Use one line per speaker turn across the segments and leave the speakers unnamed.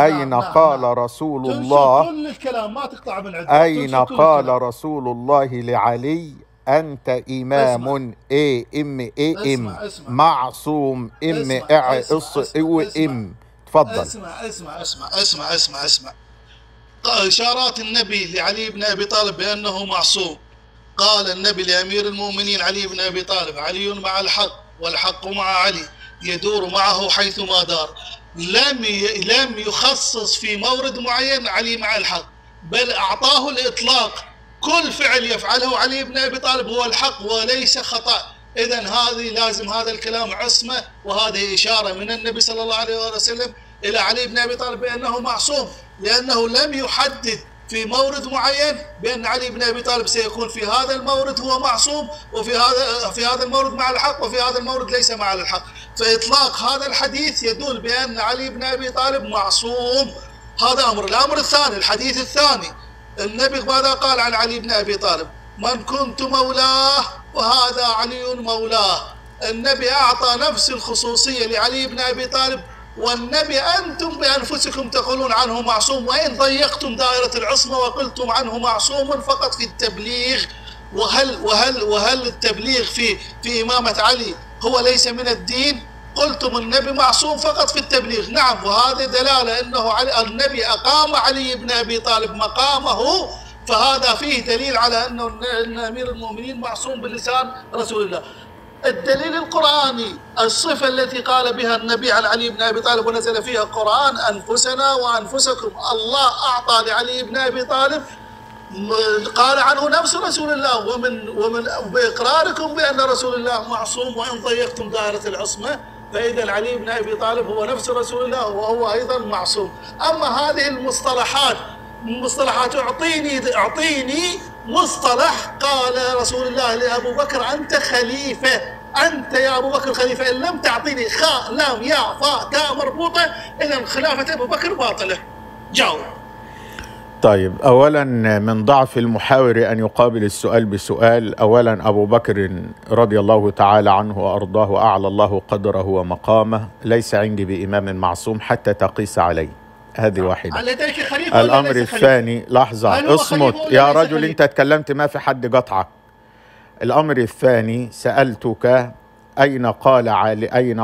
أين قال رسول الله،
تنشر كل الكلام ما تقطع من عندك،
أين قال رسول الله لعلي أنت إمام
اسمع اسمع
معصوم تفضل.
اسمع. إشارات النبي لعلي بن أبي طالب بأنه معصوم. قال النبي لأمير المؤمنين علي بن أبي طالب: علي مع الحق والحق مع علي يدور معه حيثما دار. لم يخصص في مورد معين علي مع الحق، بل أعطاه الإطلاق. كل فعل يفعله علي بن أبي طالب هو الحق وليس خطأ. إذن هذه لازم هذا الكلام عصمة، وهذه إشارة من النبي صلى الله عليه وسلم إلى علي بن أبي طالب بأنه معصوم، لأنه لم يحدد في مورد معين بأن علي بن أبي طالب سيكون في هذا المورد هو معصوم، وفي هذا المورد مع الحق، وفي هذا المورد ليس مع الحق. فإطلاق هذا الحديث يدل بأن علي بن أبي طالب معصوم. هذا أمر. الأمر الثاني، الحديث الثاني، النبي ماذا قال عن علي بن أبي طالب؟ من كنت مولاه وهذا علي مولاه. النبي أعطى نفس الخصوصية لعلي بن أبي طالب. والنبي أنتم بأنفسكم تقولون عنه معصوم، وإن ضيقتم دائرة العصمة وقلتم عنه معصوم فقط في التبليغ. وهل التبليغ في إمامة علي هو ليس من الدين؟ قلتم النبي معصوم فقط في التبليغ. نعم، وهذه دلالة أنه النبي أقام علي بن أبي طالب مقامه، فهذا فيه دليل على أن أمير المؤمنين معصوم بلسان رسول الله. الدليل القرآني، الصفة التي قال بها النبي عن علي بن أبي طالب ونزل فيها القرآن: أنفسنا وأنفسكم. الله أعطى لعلي بن أبي طالب، قال عنه نفس رسول الله. ومن بإقراركم بأن رسول الله معصوم وإن ضيقتم دائرة العصمة، فإذا علي بن أبي طالب هو نفس رسول الله وهو أيضا معصوم. أما هذه المصطلحات أعطيني مصطلح قال رسول الله لأبو بكر: أنت خليفة، أنت يا أبو بكر خليفة. إن لم تعطيني خاء لام ياء فاء تاء مربوطة، إذا خلافة أبو بكر باطلة. جاوب.
طيب، أولا من ضعف المحاور أن يقابل السؤال بسؤال. أولا أبو بكر رضي الله تعالى عنه وأرضاه وأعلى الله قدره ومقامه ليس عندي بإمام معصوم حتى تقيس عليه. هذه واحدة. الأمر الثاني، لحظة اصمت يا رجل، أنت تكلمت ما في حد قطعك. الأمر الثاني، سألتك أين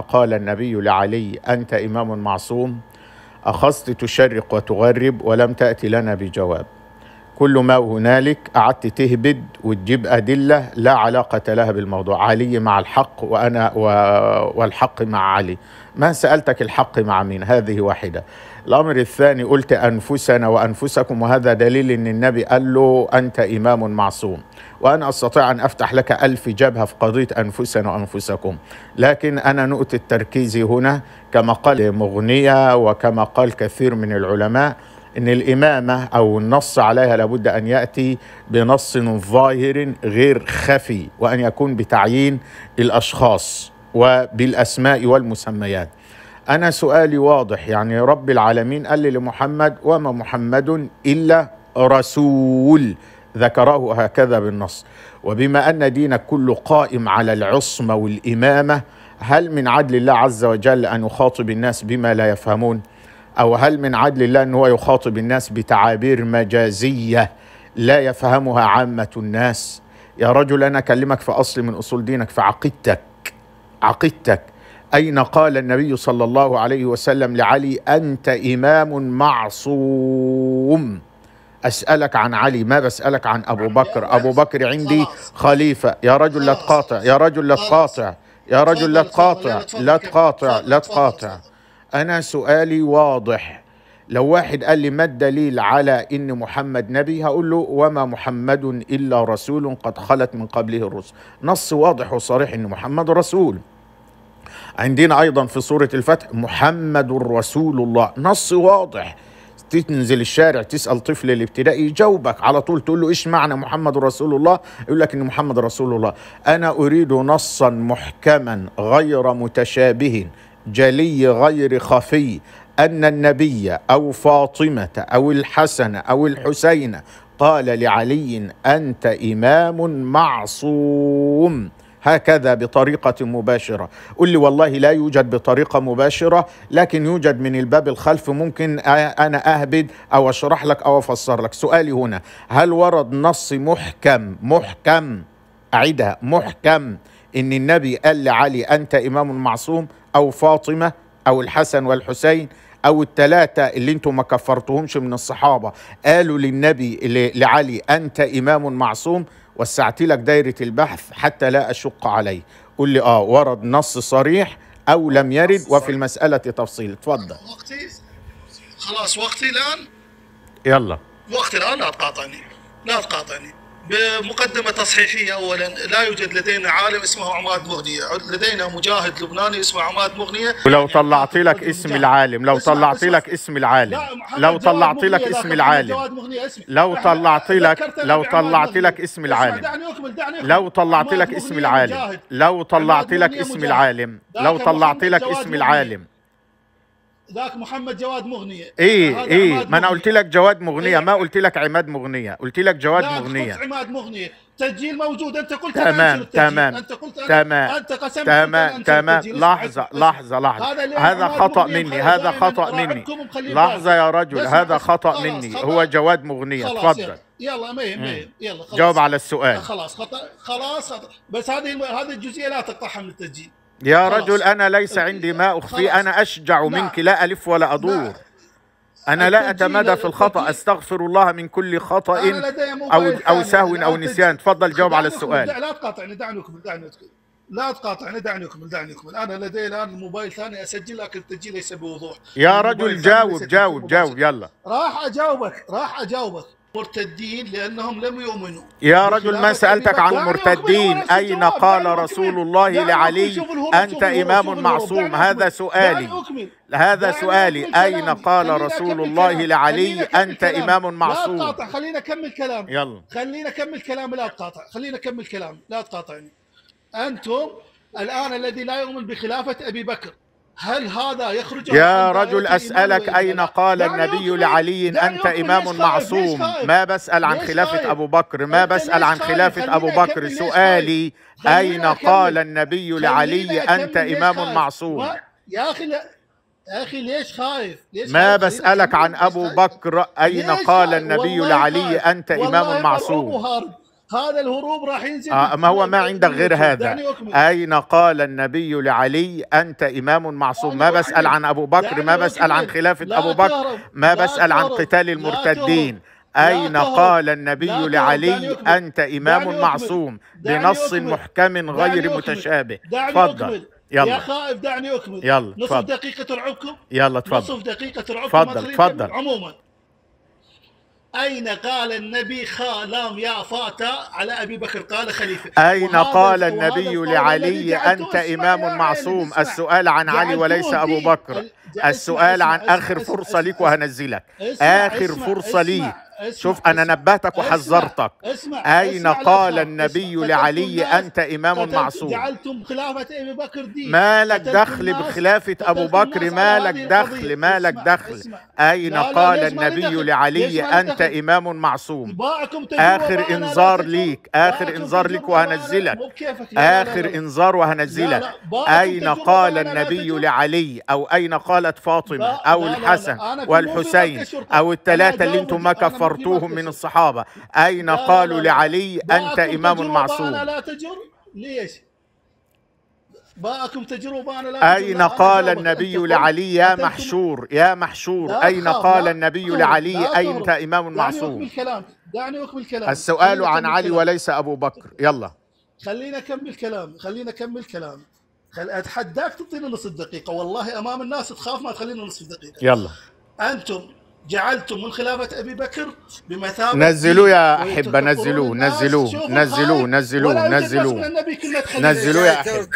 قال النبي لعلي أنت إمام معصوم؟ أخذت تشرق وتغرب ولم تأتي لنا بجواب. كل ما هنالك قعدت تهبد وتجيب أدلة لا علاقة لها بالموضوع. علي مع الحق والحق مع علي. ما سألتك الحق مع مين؟ هذه واحدة. الأمر الثاني، قلت أنفسنا وأنفسكم، وهذا دليل أن النبي قال له أنت إمام معصوم. وأنا أستطيع أن أفتح لك 1000 جبهة في قضية أنفسنا وأنفسكم، لكن أنا نقطة تركيزي هنا كما قال مغنية وكما قال كثير من العلماء إن الإمامة أو النص عليها لابد أن يأتي بنص ظاهر غير خفي، وأن يكون بتعيين الأشخاص وبالأسماء والمسميات. أنا سؤالي واضح، يعني رب العالمين قال لي لمحمد: وما محمد إلا رسول، ذكره هكذا بالنص. وبما أن دينك كله قائم على العصمة والإمامة، هل من عدل الله عز وجل أن يخاطب الناس بما لا يفهمون؟ أو هل من عدل الله أنه يخاطب الناس بتعابير مجازية لا يفهمها عامة الناس؟ يا رجل، أنا أكلمك في أصل من أصول دينك، في عقيدتك. أين قال النبي صلى الله عليه وسلم لعلي أنت إمام معصوم؟ أسألك عن علي، ما بسألك عن أبو بكر. أبو بكر عندي خليفة. يا رجل لا تقاطع. أنا سؤالي واضح. لو واحد قال لي ما الدليل على إن محمد نبي، هقول له: وما محمد إلا رسول قد خلت من قبله الرسل. نص واضح وصريح إن محمد رسول. عندنا أيضا في سورة الفتح: محمد رسول الله، نص واضح. تنزل الشارع تسأل طفل الابتدائي يجاوبك على طول، تقول له: إيش معنى محمد رسول الله؟ يقول لك إن محمد رسول الله. أنا أريد نصا محكما غير متشابه جلي غير خفي أن النبي أو فاطمة أو الحسن أو الحسين قال لعلي أنت إمام معصوم. هكذا بطريقة مباشرة. قل لي والله لا يوجد بطريقة مباشرة، لكن يوجد من الباب الخلف، ممكن أنا أهبد أو أشرح لك أو أفسر لك. سؤالي هنا، هل ورد نص محكم أعيدها محكم إن النبي قال لعلي أنت إمام معصوم، أو فاطمة أو الحسن والحسين أو الثلاثة اللي انتم ما كفرتهمش من الصحابة قالوا للنبي لعلي أنت إمام معصوم؟ وسعت لك دايرة البحث حتى لا أشق عليه. قل لي ورد نص صريح أو لم يرد، وفي المسألة تفصيل. اتفضل.
وقتي خلاص، وقتي الآن.
يلا
وقتي الآن، لا تقاطعني. بمقدمة تصحيحية، أولا لا يوجد لدينا عالم اسمه عماد مغنية، لدينا مجاهد لبناني اسمه عماد مغنية.
ولو طلعت لك اسم العالم، لو طلعت لك اسم العالم، لو طلعت لك اسم العالم، لو طلعت لك اسم العالم، لو طلعت لك اسم العالم، لو طلعت لك اسم العالم، لو طلعت لك اسم العالم،
ذاك محمد جواد مغنية.
ايه ما انا قلت لك جواد مغنية، ما قلت لك عماد مغنية، قلت لك جواد مغنية.
عماد مغنية تسجيل موجود، انت قلت
تمام.
انت قسمت
تمام. لحظة هذا خطأ مني، هذا خطأ مني. لحظة يا رجل، هذا خطأ مني. هو جواد مغنية. تفضل.
يلا مهم. يلا خلاص.
جاوب على السؤال.
خلاص خطأ. بس هذه الجزئية لا تقطعها من التسجيل
يا رجل. أنا ليس عندي ما أخفي، أنا أشجع منك، لا ألف ولا أدور. أنا لا أتمادى في الخطأ، أستغفر الله من كل خطأ أو سهو أو نسيان. تفضل جاوب على السؤال.
لا تقاطعني، دعني أكمل. أنا لدي الآن الموبايل ثاني أسجل، لكن التسجيل ليس بوضوح.
يا رجل جاوب يلا.
راح أجاوبك. مرتدين لأنهم لم يؤمنوا.
يا رجل ما سألتك عن المرتدين. أين قال رسول الله لعلي أنت إمام معصوم؟ هذا سؤالي. أين قال رسول الله لعلي أنت إمام معصوم؟
لا تقاطع، خلينا أكمل كلام.
يلا
خلينا أكمل كلام، لا تقاطع. خلينا أكمل كلام، لا تقاطعني. أنتم الآن الذي لا يؤمن بخلافة أبي بكر، هل هذا يخرج؟
يا رجل أسألك أين قال النبي لعلي أنت إمام معصوم؟ ما بسأل عن خلافة أبو بكر، ما بسأل عن خلافة أبو بكر. سؤالي أين قال النبي لعلي أنت إمام معصوم؟
يا أخي ليش خايف؟
ما بسألك عن أبو بكر، أين قال النبي لعلي أنت إمام معصوم؟
هذا الهروب راح ينزل.
ما هو ما عندك غير هذا. أين قال النبي لعلي أنت إمام معصوم؟ ما بسأل عن أبو بكر، ما بسأل عن خلافة أبو بكر، ما بسأل عن قتال المرتدين. أين قال النبي لعلي أنت إمام معصوم بنص محكم غير متشابه؟ تفضل. يلا
يا خائف دعني أكمل.
يلا
نصف دقيقة ترعبكم.
يلا تفضل.
نصف دقيقة ترعبكم.
تفضل.
عموما، أين قال النبي لام يا فاتا على أبي بكر؟ قال خليفة.
أين قال النبي لعلي أنت إمام معصوم؟ السؤال عن علي وليس أبو بكر. السؤال عن آخر فرصة ليك وهنزلك. آخر فرصة ليك. شوف أنا نبهتك وحذرتك. أين قال النبي لعلي أنت إمام معصوم؟
جعلتم خلافة أبي بكر دين.
ما لك دخل بخلافة أبو بكر، ما لك دخل. أين قال النبي لعلي أنت إمام معصوم؟ آخر إنذار ليك، وهنزلك. آخر إنذار وهنزلك. أين قال النبي لعلي، أو أين قالت فاطمة أو الحسن والحسين أو الثلاثة اللي انتم ما كفرتوهم من الصحابة، أين قالوا لعلي أنت إمام معصوم؟
لا تجر ليش؟ باءكم تجربة أنا لا.
أين قال النبي لعلي يا محشور أين قال النبي لعلي أنت إمام معصوم؟
دعني أكمل كلام.
السؤال عن علي وليس أبو بكر. يلا
خلينا أكمل كلام. أتحداك تعطينا نصف دقيقة، والله أمام الناس تخاف ما تخلينا نصف دقيقة.
يلا.
أنتم جعلتم من خلافة أبي بكر بمثابة.
نزلوه يا أحبة، نزلوه يا أحبة.